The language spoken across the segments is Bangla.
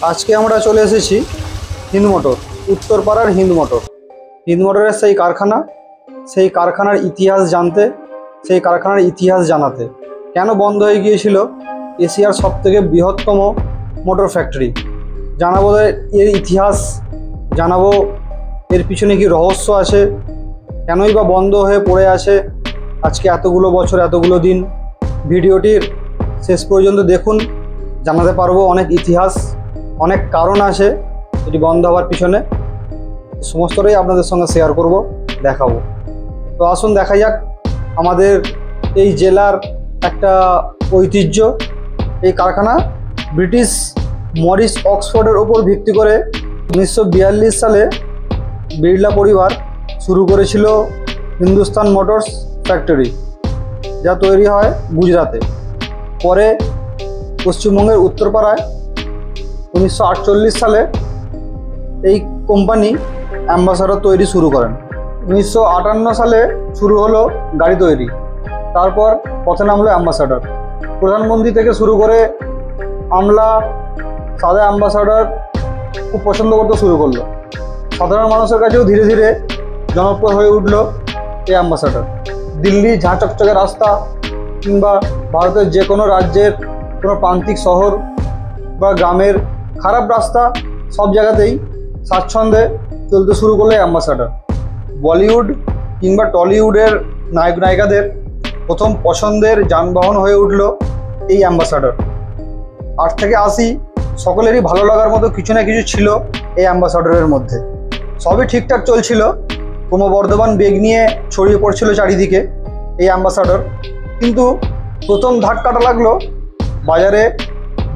আজকে আমরা চলে এসেছি হিন্দ মোটর, উত্তরপাড়ার হিন্দ মোটর। হিন্দ মোটরের সেই কারখানা, সেই কারখানার ইতিহাস জানতে, সেই কারখানার ইতিহাস জানাতে। কেন বন্ধ হয়ে গিয়েছিল এশিয়ার সবথেকে বৃহত্তম মোটর ফ্যাক্টরি, জানাবো এর ইতিহাস, জানাবো এর পিছনে কি রহস্য আছে, কেনই বা বন্ধ হয়ে পড়ে আছে আজকে এতগুলো বছর, এতগুলো দিন। ভিডিওটির শেষ পর্যন্ত দেখুন, জানাতে পারবো অনেক ইতিহাস, অনেক কারণ আছে এটি বন্ধ হওয়ার পিছনে। সমস্তটাই আপনাদের সঙ্গে শেয়ার করব, দেখাবো। তো আসুন দেখা যাক আমাদের এই জেলার একটা ঐতিহ্য। এই কারখানা ব্রিটিশ মরিস অক্সফোর্ডের ওপর ভিত্তি করে 1942 সালে বিড়লা পরিবার শুরু করেছিল হিন্দুস্তান মোটরস ফ্যাক্টরি, যা তৈরি হয় গুজরাতে। পরে পশ্চিমবঙ্গের উত্তরপাড়ায় 1948 সালে এই কোম্পানি অ্যাম্বাসাডর তৈরি শুরু করেন। 1958 সালে শুরু হলো গাড়ি তৈরি, তারপর পথে নামলো অ্যাম্বাসাডর। প্রধানমন্ত্রী থেকে শুরু করে আমলা সাদা অ্যাম্বাসাডর খুব পছন্দ করতে শুরু করলো। সাধারণ মানুষের কাছেও ধীরে ধীরে জনপ্রিয় হয়ে উঠল এই অ্যাম্বাসাডর। দিল্লি ঝাঁ চকচকে রাস্তা কিংবা ভারতের যে কোনো রাজ্যের কোনো প্রান্তিক শহর বা গ্রামের খারাপ রাস্তা, সব জায়গাতেই স্বাচ্ছন্দ্যে চলতে শুরু করলো অ্যাম্বাসাডর। বলিউড কিংবা টলিউডের নায়ক নায়িকাদের প্রথম পছন্দের যানবাহন হয়ে উঠল এই অ্যাম্বাসাডর। 8 থেকে 80 সকলেরই ভালো লাগার মতো কিছু না কিছু ছিল এই অ্যাম্বাসাডরের মধ্যে। সবই ঠিকঠাক চলছিল, ক্রমবর্ধমান বেগ নিয়ে ছড়িয়ে পড়ছিল চারিদিকে এই অ্যাম্বাসাডর। কিন্তু প্রথম ধাক্কাটা লাগলো বাজারে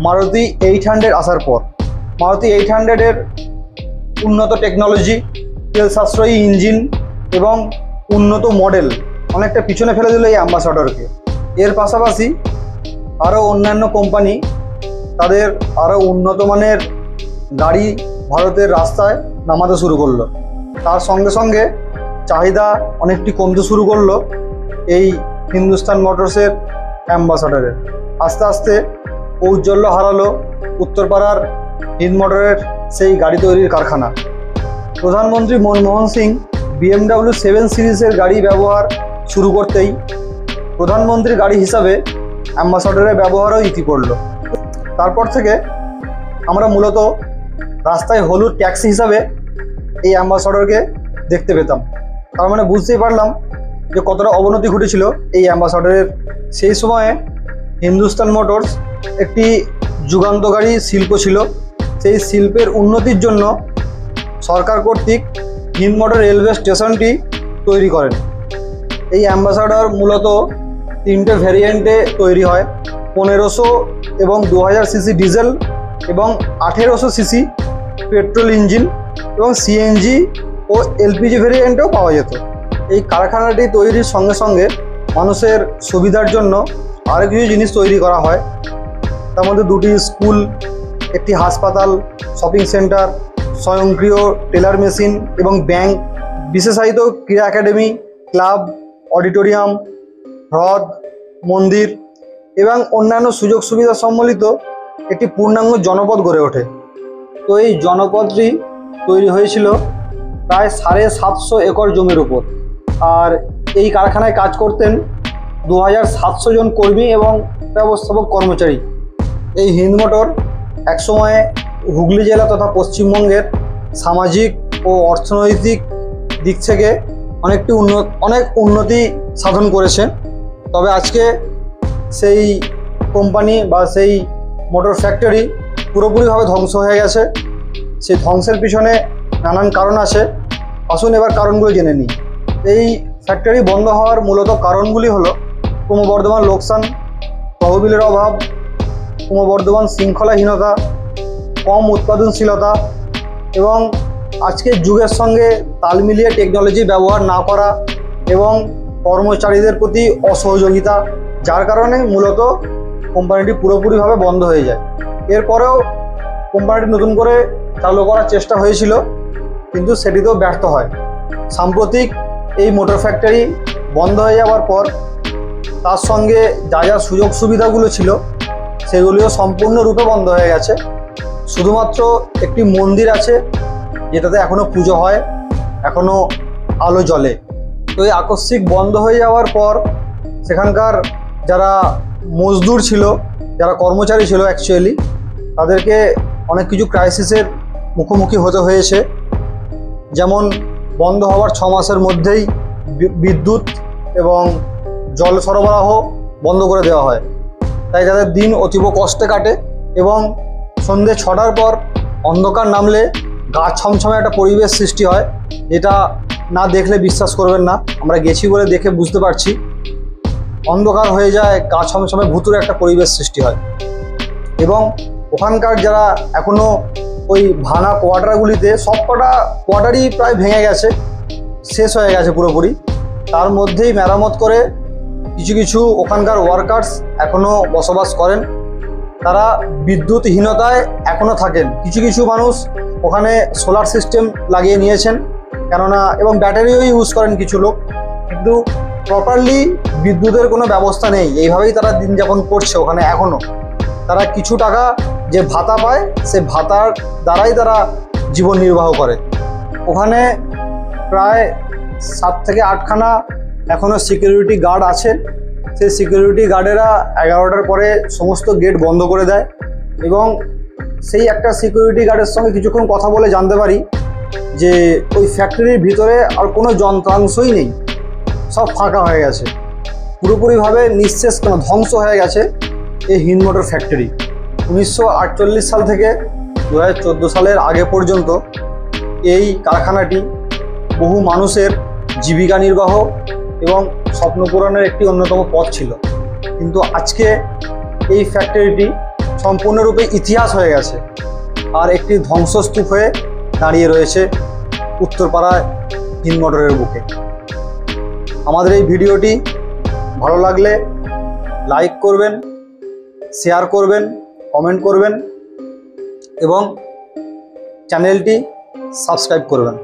মারুতি 800 আসার পর। মারুতি 800-এর উন্নত টেকনোলজি, তেল সাশ্রয়ী ইঞ্জিন এবং উন্নত মডেল অনেকটা পিছনে ফেলে দিল এই অ্যাম্বাসাডরকে। এর পাশাপাশি আরও অন্যান্য কোম্পানি তাদের আরও উন্নত মানের গাড়ি ভারতের রাস্তায় নামাতে শুরু করলো। তার সঙ্গে সঙ্গে চাহিদা অনেকটি কমতে শুরু করলো এই হিন্দুস্তান মোটরসের অ্যাম্বাসাডরের। আস্তে আস্তে ঔজ্জ্বল্য হারালো উত্তরপাড়ার হিন্দ মোটরের সেই গাড়ি তৈরির কারখানা। প্রধানমন্ত্রী মনমোহন সিং BMW 7 সিরিজের গাড়ি ব্যবহার শুরু করতেই প্রধানমন্ত্রীর গাড়ি হিসাবে অ্যাম্বাসাডরের ব্যবহারও ইতি পড়ল। তারপর থেকে আমরা মূলত রাস্তায় হলুদ ট্যাক্সি হিসাবে এই অ্যাম্বাসাডরকে দেখতে পেতাম। তার মানে বুঝতেই পারলাম যে কতটা অবনতি ঘটেছিল এই অ্যাম্বাসাডরের। সেই সময়ে হিন্দুস্তান মোটরস একটি যুগান্তকারী শিল্প ছিল। সেই শিল্পের উন্নতির জন্য সরকার কর্তৃক হিন্দ মোটর রেলওয়ে স্টেশনটি তৈরি করেন। এই অ্যাম্বাসাডর মূলত 3টে ভ্যারিয়েন্টে তৈরি হয়, 1500 এবং 2000 সিসি ডিজেল এবং 1800 সিসি পেট্রোল ইঞ্জিন এবং CNG ও LPG ভ্যারিয়েন্টেও পাওয়া যেত। এই কারখানাটি তৈরির সঙ্গে সঙ্গে মানুষের সুবিধার জন্য আরও কিছু জিনিস তৈরি করা হয়। তার মধ্যে 2টি স্কুল, একটি হাসপাতাল, শপিং সেন্টার, স্বয়ংক্রিয় টেলার মেশিন এবং ব্যাংক, বিশেষায়িত ক্রীড়া একাডেমি, ক্লাব, অডিটোরিয়াম, হ্রদ, মন্দির এবং অন্যান্য সুযোগ সুবিধা সম্বলিত একটি পূর্ণাঙ্গ জনপদ গড়ে ওঠে। তো এই জনপদটি তৈরি হয়েছিল প্রায় 750 একর জমির উপর। আর এই কারখানায় কাজ করতেন 2700 জন কর্মী এবং ব্যবস্থাপক কর্মচারী। এই হিন্দ মোটর একসময়ে হুগলি জেলা তথা পশ্চিমবঙ্গের সামাজিক ও অর্থনৈতিক দিক থেকে অনেক উন্নতি সাধন করেছে। তবে আজকে সেই কোম্পানি বা সেই মোটর ফ্যাক্টরি পুরোপুরিভাবে ধ্বংস হয়ে গেছে। সেই ধ্বংসের পিছনে নানান কারণ আছে। আসুন এবার কারণগুলো জেনে নিই। এই ফ্যাক্টরি বন্ধ হওয়ার মূলত কারণগুলি হলো ক্রমবর্ধমান লোকসান, তহবিলের অভাব, ক্রমবর্ধমান শৃঙ্খলাহীনতা, কম উৎপাদনশীলতা এবং আজকের যুগের সঙ্গে তাল মিলিয়ে টেকনোলজি ব্যবহার না করা এবং কর্মচারীদের প্রতি অসহযোগিতা, যার কারণে মূলত কোম্পানিটি পুরোপুরিভাবে বন্ধ হয়ে যায়। এরপরেও কোম্পানিটি নতুন করে চালু করার চেষ্টা হয়েছিল, কিন্তু সেটিতেও ব্যর্থ হয়। সাম্প্রতিক এই মোটর ফ্যাক্টরি বন্ধ হয়ে যাওয়ার পর তার সঙ্গে যা যা সুযোগ সুবিধাগুলো ছিল সেগুলিও সম্পূর্ণরূপে বন্ধ হয়ে গেছে। শুধুমাত্র একটি মন্দির আছে যেটাতে এখনো পুজো হয়, এখনো আলো জ্বলে। তো এই আকস্মিক বন্ধ হয়ে যাওয়ার পর সেখানকার যারা মজদুর ছিল, যারা কর্মচারী ছিল অ্যাকচুয়ালি, তাদেরকে অনেক কিছু ক্রাইসিসের মুখোমুখি হতে হয়েছে। যেমন বন্ধ হওয়ার 6 মাসের মধ্যেই বিদ্যুৎ এবং জল সরবরাহ বন্ধ করে দেওয়া হয়, তাই তাদের দিন অতীব কষ্টে কাটে। এবং সন্ধ্যে 6টার পর অন্ধকার নামলে গা ছমছমে একটা পরিবেশ সৃষ্টি হয়, যেটা না দেখলে বিশ্বাস করবেন না। আমরা গেছি বলে দেখে বুঝতে পারছি। অন্ধকার হয়ে যায়, গা ছমছমে ভুতুরে একটা পরিবেশ সৃষ্টি হয়। এবং ওখানকার যারা এখনও ওই ভাঙা কোয়ার্টারগুলিতে, সবকটা কোয়ার্টারই প্রায় ভেঙে গেছে, শেষ হয়ে গেছে পুরোপুরি, তার মধ্যেই মেরামত করে কিছু কিছু ওখানকার ওয়ার্কার্স এখনও বসবাস করেন। তারা বিদ্যুৎহীনতায় এখনও থাকেন। কিছু কিছু মানুষ ওখানে সোলার সিস্টেম লাগিয়ে নিয়েছেন, কেননা এবং ব্যাটারিও ইউজ করেন কিছু লোক, কিন্তু প্রপারলি বিদ্যুতের কোনো ব্যবস্থা নেই। এইভাবেই তারা দিন যাপন করছে ওখানে। এখনও তারা কিছু টাকা যে ভাতা পায়, সে ভাতার দ্বারাই তারা জীবন নির্বাহ করে। ওখানে প্রায় 7 থেকে 8খানা এখনও সিকিউরিটি গার্ড আছে। সেই সিকিউরিটি গার্ডেরা 11টার পরে সমস্ত গেট বন্ধ করে দেয়। এবং সেই একটা সিকিউরিটি গার্ডের সঙ্গে কিছুক্ষণ কথা বলে জানতে পারি যে ওই ফ্যাক্টরির ভিতরে আর কোনো যন্ত্রাংশই নেই, সব ফাঁকা হয়ে গেছে, পুরোপুরিভাবে নিঃশেষ, কেন ধ্বংস হয়ে গেছে এই হিন্দ মোটর ফ্যাক্টরি। 1948 সাল থেকে 2014 সালের আগে পর্যন্ত এই কারখানাটি বহু মানুষের জীবিকা নির্বাহ এবং স্বপ্ন পূরণের একটি অন্যতম পথ ছিল। কিন্তু আজকে এই ফ্যাক্টরিটি সম্পূর্ণরূপে ইতিহাস হয়ে গেছে আর একটি ধ্বংসস্তূপ হয়ে দাঁড়িয়ে রয়েছে উত্তরপাড়ায় হিন্দ মোটরের বুকে। আমাদের এই ভিডিওটি ভালো লাগলে লাইক করবেন, শেয়ার করবেন, কমেন্ট করবেন এবং চ্যানেলটি সাবস্ক্রাইব করবেন।